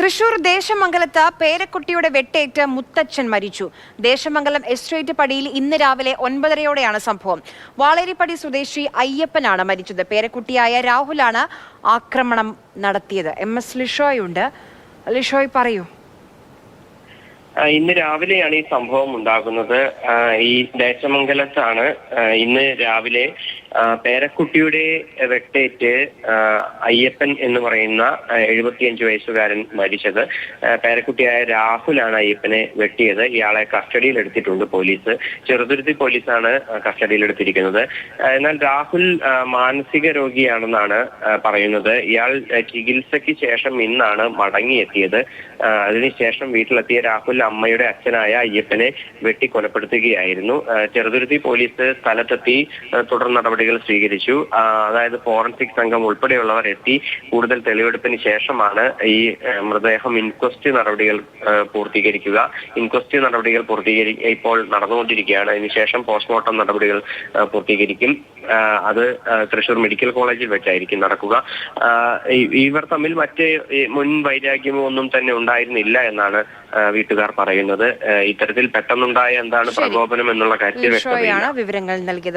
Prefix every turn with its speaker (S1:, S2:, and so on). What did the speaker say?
S1: തൃശൂർ ദേശമംഗലത്ത് പേരക്കുട്ടിയുടെ വെട്ടേറ്റ് മുത്തച്ഛൻ മരിച്ചു. ദേശമംഗലം എസ്റ്റേറ്റ് പടിയിൽ ഇന്ന് രാവിലെ 9:30-യോടെയാണ് സംഭവം. വാളേരിപ്പടി സ്വദേശി അയ്യപ്പനാണ് മരിച്ചത്. പേരക്കുട്ടിയായ രാഹുലാണ് ആക്രമണം നടത്തിയത്. MS ലിഷോയുണ്ട്. ലിഷോയ് പറയൂ.
S2: ഇന്ന് രാവിലെയാണ് ഈ സംഭവം ഉണ്ടാകുന്നത്. ഈ ദേശമംഗലത്താണ് ഇന്ന് രാവിലെ പേരക്കുട്ടിയുടെ വെട്ടേറ്റ് അയ്യപ്പൻ എന്ന് പറയുന്ന 75 വയസ്സുകാരൻ മരിച്ചത്. പേരക്കുട്ടിയായ രാഹുലാണ് അയ്യപ്പനെ വെട്ടിയത്. ഇയാളെ കസ്റ്റഡിയിൽ എടുത്തിട്ടുണ്ട് പോലീസ്. ചെറുതുരുത്തി പോലീസാണ് കസ്റ്റഡിയിൽ എടുത്തിരിക്കുന്നത്. എന്നാൽ രാഹുൽ മാനസിക രോഗിയാണെന്നാണ് പറയുന്നത്. ഇയാൾ ചികിത്സയ്ക്ക് ശേഷം ഇന്നാണ് മടങ്ങിയെത്തിയത്. അതിനുശേഷം വീട്ടിലെത്തിയ രാഹുൽ അമ്മയുടെ അച്ഛനായ അയ്യപ്പനെ വെട്ടിക്കൊലപ്പെടുത്തുകയായിരുന്നു. ചെറുതുരുത്തി പോലീസ് സ്ഥലത്തെത്തി തുടർ നടപടികൾ സ്വീകരിച്ചു. അതായത് ഫോറൻസിക് സംഘം ഉൾപ്പെടെയുള്ളവർ എത്തി കൂടുതൽ തെളിവെടുപ്പിന് ശേഷമാണ് ഈ മൃതദേഹം ഇൻക്വസ്റ്റ് നടപടികൾ പൂർത്തീകരിക്കുക. ഇൻക്വസ്റ്റ് നടപടികൾ ഇപ്പോൾ നടന്നുകൊണ്ടിരിക്കുകയാണ്. അതിനുശേഷം പോസ്റ്റ്മോർട്ടം നടപടികൾ പൂർത്തീകരിക്കും. അത് തൃശൂർ മെഡിക്കൽ കോളേജിൽ വെച്ചായിരിക്കും നടക്കുക. ഇവർ തമ്മിൽ മറ്റ് മുൻ വൈരാഗ്യമോ ഒന്നും തന്നെ ഉണ്ടായിരുന്നില്ല എന്നാണ് വീട്ടുകാർ പറയുന്നത്. ഇത്തരത്തിൽ പെട്ടെന്നുണ്ടായ എന്താണ് പ്രകോപനം എന്നുള്ള കാര്യത്തിൽ വ്യക്തതയില്ല.
S1: വിവരങ്ങൾ നൽകിയത്.